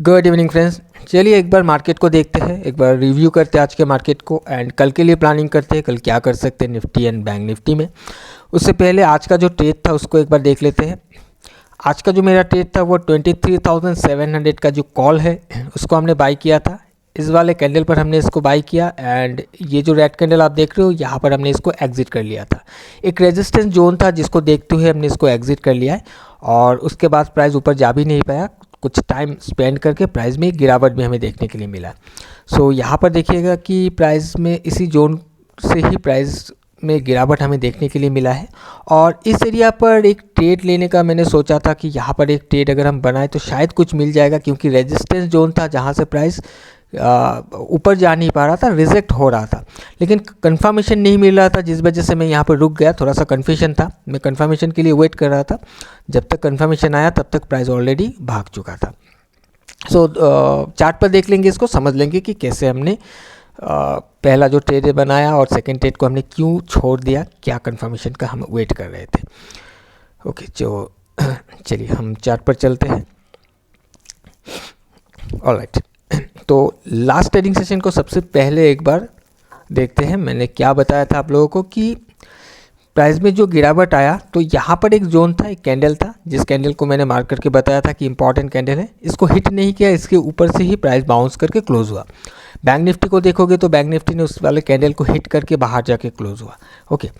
Good evening friends. चलिए एक बार market को देखते हैं, एक बार रिव्यू करते हैं आज के मार्केट को एंड कल के लिए प्लानिंग करते हैं, कल क्या कर सकते हैं निफ्टी एंड बैंक निफ्टी में। उससे पहले आज का जो ट्रेड था उसको एक बार देख लेते हैं। आज का जो मेरा ट्रेड था वो 23,700 का जो कॉल है उसको हमने बाई किया था। इस वाले कैंडल पर हमने इसको बाई किया एंड ये जो रेड कैंडल आप देख रहे हो यहाँ पर हमने इसको एग्जिट कर लिया था। एक रेजिस्टेंस जोन था जिसको देखते हुए हमने इसको एग्जिट कर लिया है और उसके बाद प्राइस ऊपर जा भी नहीं पाया। कुछ टाइम स्पेंड करके प्राइस में एक गिरावट भी हमें देखने के लिए मिला। सो यहाँ पर देखिएगा कि प्राइस में इसी जोन से ही प्राइस में गिरावट हमें देखने के लिए मिला है और इस एरिया पर एक ट्रेड लेने का मैंने सोचा था कि यहाँ पर एक ट्रेड अगर हम बनाए तो शायद कुछ मिल जाएगा, क्योंकि रेजिस्टेंस जोन था जहाँ से प्राइस ऊपर जा नहीं पा रहा था, रिजेक्ट हो रहा था, लेकिन कंफर्मेशन नहीं मिल रहा था, जिस वजह से मैं यहाँ पर रुक गया। थोड़ा सा कन्फ्यूजन था, मैं कंफर्मेशन के लिए वेट कर रहा था। जब तक कंफर्मेशन आया तब तक प्राइस ऑलरेडी भाग चुका था। सो चार्ट पर देख लेंगे, इसको समझ लेंगे कि कैसे हमने पहला जो ट्रेड बनाया और सेकेंड ट्रेड को हमने क्यों छोड़ दिया, क्या कंफर्मेशन का हम वेट कर रहे थे। ओके, जो चलिए हम चार्ट पर चलते हैं। ऑलराइट, तो लास्ट ट्रेडिंग सेशन को सबसे पहले एक बार देखते हैं। मैंने क्या बताया था आप लोगों को कि प्राइस में जो गिरावट आया तो यहाँ पर एक जोन था, एक कैंडल था, जिस कैंडल को मैंने मार्क करके बताया था कि इंपॉर्टेंट कैंडल है। इसको हिट नहीं किया, इसके ऊपर से ही प्राइस बाउंस करके क्लोज हुआ। बैंक निफ्टी को देखोगे तो बैंक निफ्टी ने उस वाले कैंडल को हिट करके बाहर जाके क्लोज हुआ। ओके,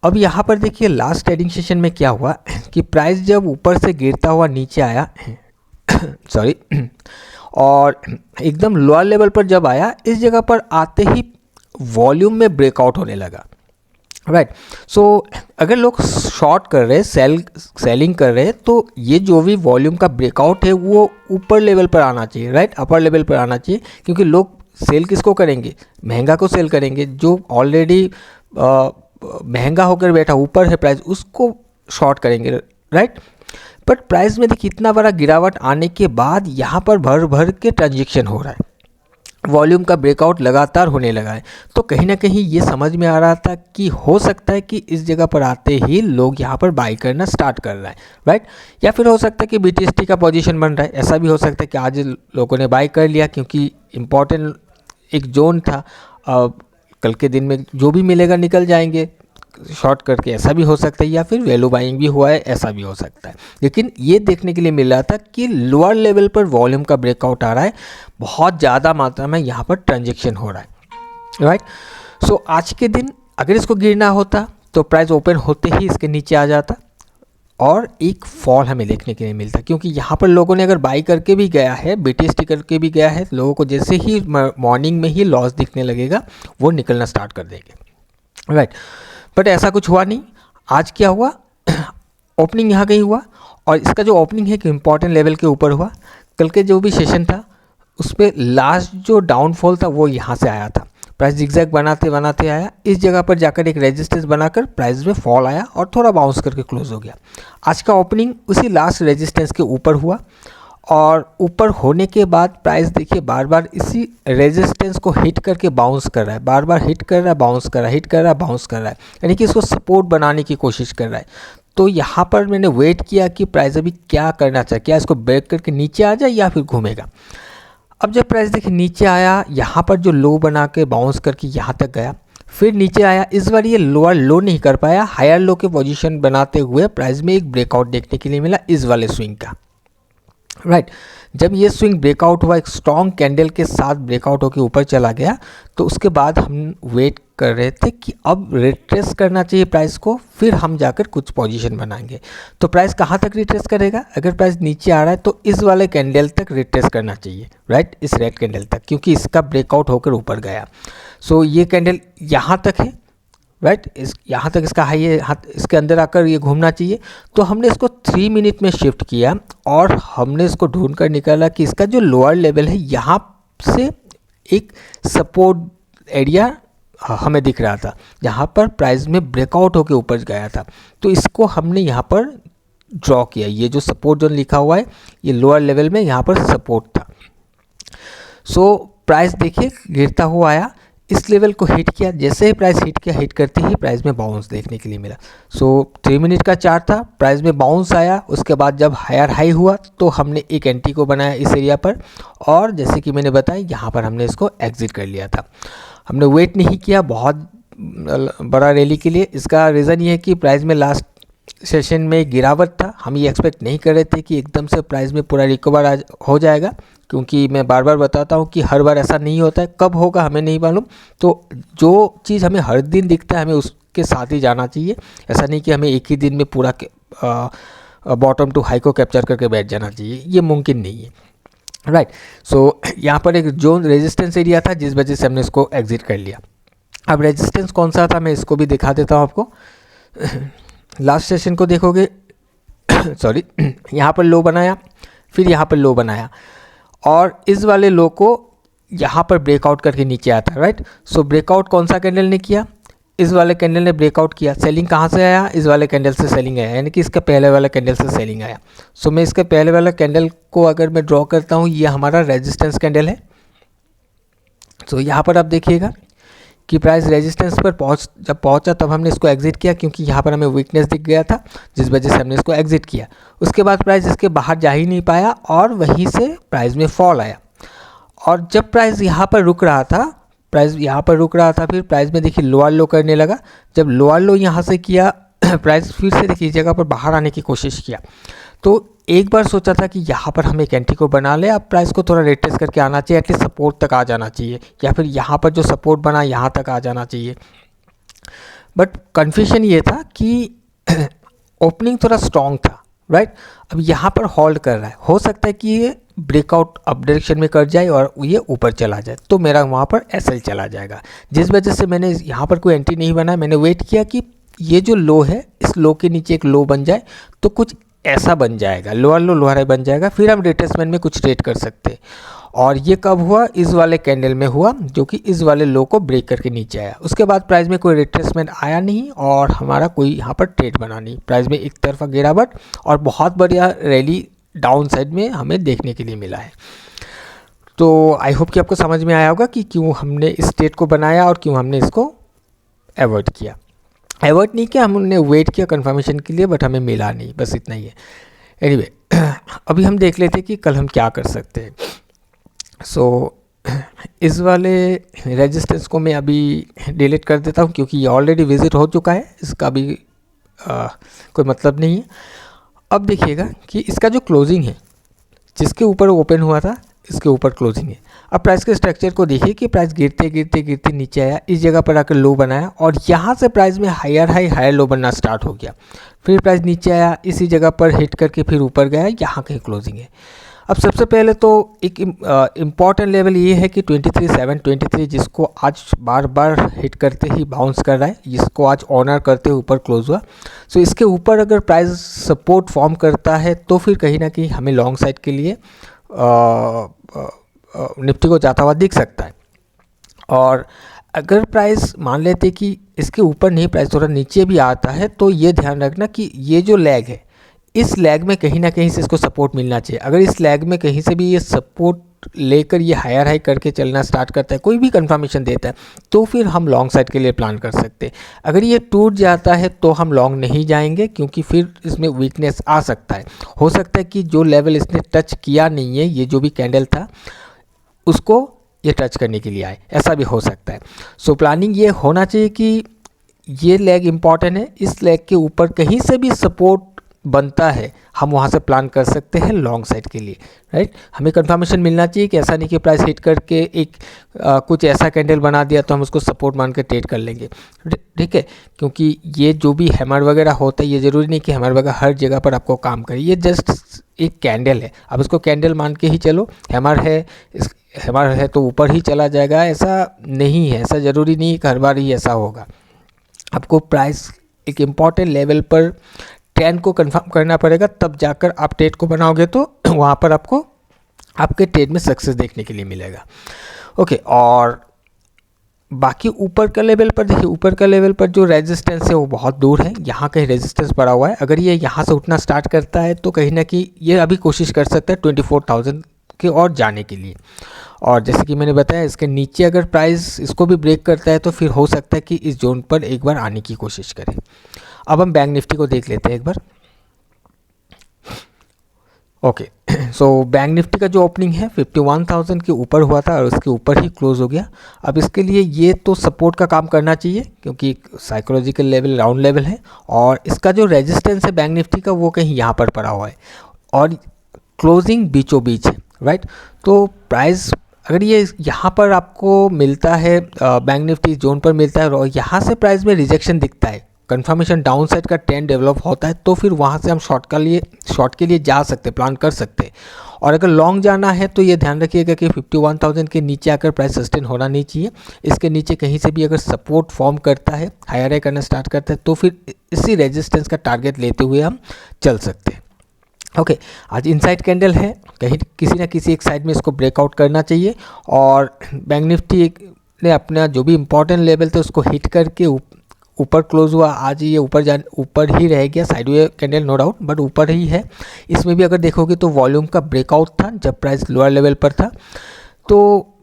अब यहाँ पर देखिए लास्ट ट्रेडिंग सेशन में क्या हुआ कि प्राइस जब ऊपर से गिरता हुआ नीचे आया सॉरी और एकदम लोअर लेवल पर जब आया, इस जगह पर आते ही वॉल्यूम में ब्रेकआउट होने लगा। राइट, सो अगर लोग शॉर्ट कर रहे हैं, सेलिंग कर रहे हैं, तो ये जो भी वॉल्यूम का ब्रेकआउट है वो ऊपर लेवल पर आना चाहिए, राइट, अपर लेवल पर आना चाहिए, क्योंकि लोग सेल किसको करेंगे, महंगा को सेल करेंगे। जो ऑलरेडी महंगा होकर बैठा ऊपर है प्राइस, उसको शॉर्ट करेंगे, राइट। बट प्राइस में देखिए इतना बड़ा गिरावट आने के बाद यहाँ पर भर भर के ट्रांजेक्शन हो रहा है, वॉल्यूम का ब्रेकआउट लगातार होने लगा है। तो कहीं ना कहीं ये समझ में आ रहा था कि हो सकता है कि इस जगह पर आते ही लोग यहाँ पर बाई करना स्टार्ट कर रहा है, राइट। या फिर हो सकता है कि BTST का पोजीशन बन रहा है, ऐसा भी हो सकता है कि आज लोगों ने बाई कर लिया क्योंकि इम्पॉर्टेंट एक जोन था। कल के दिन में जो भी मिलेगा निकल जाएंगे शॉर्ट करके, ऐसा भी हो सकता है, या फिर वैल्यू बाइंग भी हुआ है, ऐसा भी हो सकता है। लेकिन ये देखने के लिए मिल रहा था कि लोअर लेवल पर वॉल्यूम का ब्रेकआउट आ रहा है, बहुत ज़्यादा मात्रा में यहाँ पर ट्रांजेक्शन हो रहा है, राइट। सो आज के दिन अगर इसको गिरना होता तो प्राइस ओपन होते ही इसके नीचे आ जाता और एक फॉल हमें देखने के लिए मिलता, क्योंकि यहाँ पर लोगों ने अगर बाई करके भी गया है, BTST करके भी गया है, लोगों को जैसे ही मॉर्निंग में ही लॉस दिखने लगेगा वो निकलना स्टार्ट कर देंगे, राइट। बट ऐसा कुछ हुआ नहीं। आज क्या हुआ, ओपनिंग यहाँ कहीं हुआ और इसका जो ओपनिंग है कि इम्पॉर्टेंट लेवल के ऊपर हुआ। कल के जो भी सेशन था उस पर लास्ट जो डाउनफॉल था वो यहाँ से आया था। प्राइस जिगजैग बनाते बनाते आया, इस जगह पर जाकर एक रेजिस्टेंस बनाकर प्राइस में फॉल आया और थोड़ा बाउंस करके क्लोज हो गया। आज का ओपनिंग उसी लास्ट रेजिस्टेंस के ऊपर हुआ और ऊपर होने के बाद प्राइस देखिए बार बार इसी रेजिस्टेंस को हिट करके बाउंस कर रहा है, बार बार हिट कर रहा है, बाउंस कर रहा है, हिट कर रहा है, बाउंस कर रहा है, यानी कि इसको सपोर्ट बनाने की कोशिश कर रहा है। तो यहाँ पर मैंने वेट किया कि प्राइस अभी क्या करना चाहिए, क्या इसको ब्रेक करके नीचे आ जाए या फिर घूमेगा। अब जब प्राइस देखिए नीचे आया, यहाँ पर जो लो बना के बाउंस करके यहाँ तक गया, फिर नीचे आया, इस बार ये लोअर लो नहीं कर पाया, हायर लो के पोजीशन बनाते हुए प्राइस में एक ब्रेकआउट देखने के लिए मिला इस वाले स्विंग का, राइट। जब ये स्विंग ब्रेकआउट हुआ, एक स्ट्रॉन्ग कैंडल के साथ ब्रेकआउट होकर ऊपर चला गया, तो उसके बाद हम वेट कर रहे थे कि अब रिट्रेस करना चाहिए प्राइस को, फिर हम जाकर कुछ पोजीशन बनाएंगे। तो प्राइस कहाँ तक रिट्रेस करेगा, अगर प्राइस नीचे आ रहा है तो इस वाले कैंडल तक रिट्रेस करना चाहिए, राइट, इस रेड कैंडल तक, क्योंकि इसका ब्रेकआउट होकर ऊपर गया। सो ये कैंडल यहाँ तक है, राइट, इस यहाँ तक इसका हाई है, इसके अंदर आकर ये घूमना चाहिए। तो हमने इसको 3 मिनट में शिफ्ट किया और हमने इसको ढूंढ कर निकाला कि इसका जो लोअर लेवल है यहाँ से एक सपोर्ट एरिया हमें दिख रहा था, जहाँ पर प्राइस में ब्रेकआउट होकर ऊपर गया था। तो इसको हमने यहाँ पर ड्रॉ किया, ये जो सपोर्ट जोन लिखा हुआ है ये लोअर लेवल में यहाँ पर सपोर्ट था। सो प्राइस देखिए गिरता हुआ आया, इस लेवल को हिट किया, जैसे ही प्राइस हिट किया, हिट करते ही प्राइस में बाउंस देखने के लिए मिला। सो 3 मिनट का चार्ट था, प्राइस में बाउंस आया, उसके बाद जब हायर हाई हुआ तो हमने एक एंट्री को बनाया इस एरिया पर, और जैसे कि मैंने बताया यहाँ पर हमने इसको एग्जिट कर लिया था। हमने वेट नहीं किया बहुत बड़ा रैली के लिए। इसका रीज़न ये है कि प्राइस में लास्ट सेशन में गिरावट था, हम ये एक्सपेक्ट नहीं कर रहे थे कि एकदम से प्राइस में पूरा रिकवर हो जाएगा, क्योंकि मैं बार बार बताता हूँ कि हर बार ऐसा नहीं होता है, कब होगा हमें नहीं मालूम। तो जो चीज़ हमें हर दिन दिखता है हमें उसके साथ ही जाना चाहिए, ऐसा नहीं कि हमें एक ही दिन में पूरा बॉटम टू हाई को कैप्चर करके बैठ जाना चाहिए, ये मुमकिन नहीं है, राइट। सो यहाँ पर एक जोन रेजिस्टेंस एरिया था जिस वजह से हमने इसको एग्जिट कर लिया। अब रेजिस्टेंस कौन सा था मैं इसको भी दिखा देता हूँ आपको। लास्ट सेशन को देखोगे सॉरी, यहाँ पर लो बनाया, फिर यहाँ पर लो बनाया, और इस वाले लो को यहाँ पर ब्रेकआउट करके नीचे आता है, राइट। सो ब्रेकआउट कौन सा कैंडल ने किया, इस वाले कैंडल ने ब्रेकआउट किया। सेलिंग कहाँ से आया, इस वाले कैंडल से सेलिंग आया, यानी कि इसका पहले वाला कैंडल से सेलिंग आया। सो मैं इसके पहले वाला कैंडल को अगर मैं ड्रॉ करता हूँ, ये हमारा रेजिस्टेंस कैंडल है। सो यहाँ पर आप देखिएगा कि प्राइस रेजिस्टेंस पर जब पहुंचा तब हमने इसको एग्जिट किया, क्योंकि यहाँ पर हमें वीकनेस दिख गया था जिस वजह से हमने इसको एग्जिट किया। उसके बाद प्राइस इसके बाहर जा ही नहीं पाया और वहीं से प्राइस में फॉल आया, और जब प्राइस यहाँ पर रुक रहा था, फिर प्राइस में देखिए लोअर लो करने लगा। जब लोअर लो यहाँ से किया प्राइस फिर से देखिए जगह पर बाहर आने की कोशिश किया। तो एक बार सोचा था कि यहाँ पर हम एक एंट्री को बना ले, अब प्राइस को थोड़ा रेट टेस्ट करके आना चाहिए, एटलीस्ट सपोर्ट तक आ जाना चाहिए, या फिर यहाँ पर जो सपोर्ट बना यहाँ तक आ जाना चाहिए। बट कन्फ्यूजन ये था कि ओपनिंग थोड़ा स्ट्रॉन्ग था, राइट। अब यहाँ पर होल्ड कर रहा है, हो सकता है कि ये ब्रेकआउट अप डायरेक्शन में कर जाए और ये ऊपर चला जाए, तो मेरा वहाँ पर एसएल चला जाएगा, जिस वजह से मैंने यहाँ पर कोई एंट्री नहीं बनाया। मैंने वेट किया कि ये जो लो है इस लो के नीचे एक लो बन जाए, तो कुछ ऐसा बन जाएगा, लोअर लो लोअर हाई बन जाएगा, फिर हम रिट्रेसमेंट में कुछ ट्रेड कर सकते हैं। और ये कब हुआ, इस वाले कैंडल में हुआ, जो कि इस वाले लो को ब्रेक करके नीचे आया। उसके बाद प्राइस में कोई रिट्रेसमेंट आया नहीं और हमारा कोई यहाँ पर ट्रेड बना नहीं। प्राइस में एक तरफा गिरावट और बहुत बढ़िया रैली डाउन साइड में हमें देखने के लिए मिला है। तो आई होप कि आपको समझ में आया होगा कि क्यों हमने इस ट्रेड को बनाया और क्यों हमने इसको अवॉइड किया। अवॉइड नहीं किया, हमने वेट किया कंफर्मेशन के लिए, बट हमें मिला नहीं, बस इतना ही है। एनीवे अभी हम देख लेते हैं कि कल हम क्या कर सकते हैं। सो इस वाले रेजिस्टेंस को मैं अभी डिलीट कर देता हूँ, क्योंकि ये ऑलरेडी विजिट हो चुका है, इसका भी कोई मतलब नहीं है। अब देखिएगा कि इसका जो क्लोजिंग है, जिसके ऊपर ओपन हुआ था इसके ऊपर क्लोजिंग है। अब प्राइस के स्ट्रक्चर को देखिए कि प्राइस गिरते गिरते गिरते नीचे आया, इस जगह पर आकर लो बनाया और यहाँ से प्राइस में हायर हाई हायर लो बनना स्टार्ट हो गया। फिर प्राइस नीचे आया, इसी जगह पर हिट करके फिर ऊपर गया, यहाँ कहीं क्लोजिंग है। अब सबसे पहले तो एक इम्पॉर्टेंट लेवल ये है कि 23,723, जिसको आज बार बार हिट करते ही बाउंस कर रहा है, जिसको आज ऑनर करते हुए ऊपर क्लोज हुआ। सो इसके ऊपर अगर प्राइस सपोर्ट फॉर्म करता है तो फिर कहीं ना कहीं हमें लॉन्ग साइड के लिए निफ्टी को जाता हुआ दिख सकता है। और अगर प्राइस मान लेते कि इसके ऊपर नहीं, प्राइस थोड़ा नीचे भी आता है, तो ये ध्यान रखना कि ये जो लैग है, इस लैग में कहीं ना कहीं से इसको सपोर्ट मिलना चाहिए। अगर इस लैग में कहीं से भी ये सपोर्ट लेकर ये हायर हाई करके चलना स्टार्ट करता है, कोई भी कंफर्मेशन देता है, तो फिर हम लॉन्ग साइड के लिए प्लान कर सकते हैं। अगर ये टूट जाता है तो हम लॉन्ग नहीं जाएंगे, क्योंकि फिर इसमें वीकनेस आ सकता है। हो सकता है कि जो लेवल इसने टच किया नहीं है, ये जो भी कैंडल था उसको ये टच करने के लिए आए, ऐसा भी हो सकता है। सो प्लानिंग ये होना चाहिए कि ये लेग इम्पॉर्टेंट है, इस लेग के ऊपर कहीं से भी सपोर्ट बनता है, हम वहाँ से प्लान कर सकते हैं लॉन्ग साइड के लिए, राइट। हमें कंफर्मेशन मिलना चाहिए कि ऐसा नहीं कि प्राइस हिट करके एक कुछ ऐसा कैंडल बना दिया तो हम उसको सपोर्ट मान के ट्रेड कर लेंगे, ठीक है। क्योंकि ये जो भी हैमर वगैरह होता है, ये ज़रूरी नहीं कि हैमर वगैरह हर जगह पर आपको काम करे, ये जस्ट एक कैंडल है, अब इसको कैंडल मान के ही चलो। हैमर है तो ऊपर ही चला जाएगा, ऐसा नहीं है, ऐसा ज़रूरी नहीं कि हर बार ही ऐसा होगा। आपको प्राइस एक इम्पॉर्टेंट लेवल पर ट्रेंड को कंफर्म करना पड़ेगा, तब जाकर आप ट्रेड को बनाओगे तो वहाँ पर आपको आपके ट्रेड में सक्सेस देखने के लिए मिलेगा। ओके, और बाकी ऊपर का लेवल पर देखिए, ऊपर का लेवल पर जो रेजिस्टेंस है वो बहुत दूर है, यहाँ कहीं रेजिस्टेंस पड़ा हुआ है। अगर ये यहाँ से उठना स्टार्ट करता है तो कहीं ना कहीं ये अभी कोशिश कर सकता है 24,000 के और जाने के लिए। और जैसे कि मैंने बताया इसके नीचे अगर प्राइस इसको भी ब्रेक करता है तो फिर हो सकता है कि इस जोन पर एक बार आने की कोशिश करें। अब हम बैंक निफ्टी को देख लेते हैं एक बार। ओके, सो बैंक निफ्टी का जो ओपनिंग है 51,000 के ऊपर हुआ था और उसके ऊपर ही क्लोज हो गया। अब इसके लिए ये तो सपोर्ट का काम करना चाहिए क्योंकि साइकोलॉजिकल लेवल राउंड लेवल है, और इसका जो रेजिस्टेंस है बैंक निफ्टी का वो कहीं यहाँ पर पड़ा हुआ है और क्लोजिंग बीचों बीच है, राइट। तो प्राइस अगर ये यहाँ पर आपको मिलता है, बैंक निफ्टी जोन पर मिलता है और यहाँ से प्राइस में रिजेक्शन दिखता है, कंफर्मेशन डाउन साइड का ट्रेंड डेवलप होता है, तो फिर वहाँ से हम शॉर्ट के लिए जा सकते, प्लान कर सकते हैं। और अगर लॉन्ग जाना है तो ये ध्यान रखिएगा कि 51,000 के नीचे आकर प्राइस सस्टेन होना नहीं चाहिए। इसके नीचे कहीं से भी अगर सपोर्ट फॉर्म करता है, हायर हाई करना स्टार्ट करता है, तो फिर इसी रेजिस्टेंस का टारगेट लेते हुए हम चल सकते हैं। ओके, आज इनसाइड कैंडल है, कहीं किसी ना किसी एक साइड में इसको ब्रेकआउट करना चाहिए और बैंक निफ्टी ने अपना जो भी इंपॉर्टेंट लेवल थे उसको हिट करके ऊपर क्लोज हुआ। आज ये ऊपर ही रह गया, sideway candle no doubt, but ऊपर ही है। इसमें भी अगर देखोगे तो वॉल्यूम का ब्रेकआउट था जब प्राइस लोअर लेवल पर था, तो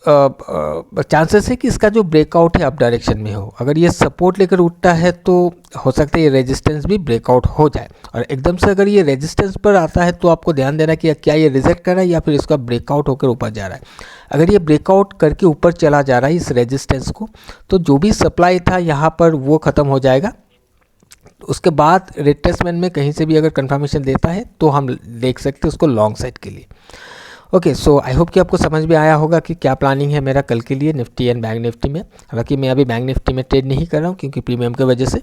चांसेस है कि इसका जो ब्रेकआउट है अप डायरेक्शन में हो। अगर ये सपोर्ट लेकर उठता है तो हो सकता है ये रेजिस्टेंस भी ब्रेकआउट हो जाए, और एकदम से अगर ये रेजिस्टेंस पर आता है तो आपको ध्यान देना कि क्या ये रिजेक्ट कर रहा है या फिर इसका ब्रेकआउट होकर ऊपर जा रहा है। अगर ये ब्रेकआउट करके ऊपर चला जा रहा है इस रेजिस्टेंस को, तो जो भी सप्लाई था यहाँ पर वो ख़त्म हो जाएगा। उसके बाद रिट्रेसमेंट में कहीं से भी अगर कंफर्मेशन देता है तो हम देख सकते हैं उसको लॉन्ग साइड के लिए। ओके, सो आई होप कि आपको समझ में आया होगा कि क्या प्लानिंग है मेरा कल के लिए निफ्टी एंड बैंक निफ्टी में। हालांकि मैं अभी बैंक निफ्टी में ट्रेड नहीं कर रहा हूँ क्योंकि प्रीमियम की वजह से,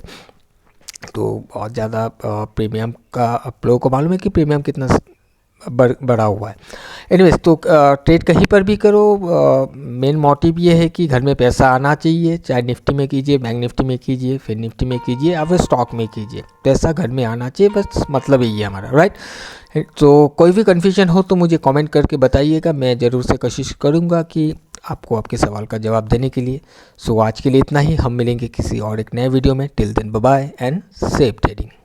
तो बहुत ज़्यादा प्रीमियम का आप लोगों को मालूम है कि प्रीमियम कितना बढ़ा हुआ है। एनीवेज, तो ट्रेड कहीं पर भी करो, मेन मोटिव ये है कि घर में पैसा आना चाहिए, चाहे निफ्टी में कीजिए, बैंक निफ्टी में कीजिए, फिर निफ्टी में कीजिए या फिर स्टॉक में कीजिए, पैसा घर में आना चाहिए, बस मतलब यही है हमारा, राइट। तो कोई भी कन्फ्यूजन हो तो मुझे कमेंट करके बताइएगा, मैं ज़रूर से कोशिश करूँगा कि आपको आपके सवाल का जवाब देने के लिए। सो आज के लिए इतना ही, हम मिलेंगे किसी और एक नए वीडियो में। Till then bye bye and safe trading.